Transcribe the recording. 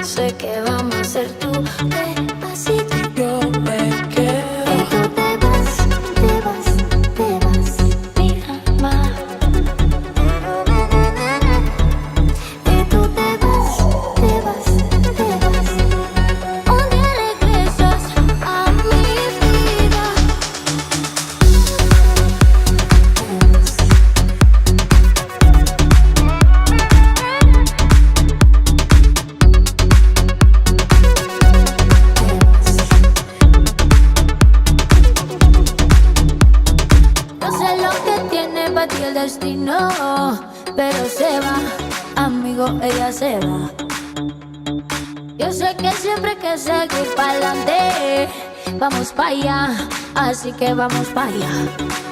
Sé que vamos a hacer tú despacito. Yo me quedo. Y tú te vas, te vas, te vas, mi alma. Y tú te vas, te vas, te vas. Un día regresas a mi vida. No sé lo que tiene para ti el destino, pero se va, amigo, ella se va. Yo sé que siempre hay que seguir para adelante. Vamos para allá, así que vamos para allá.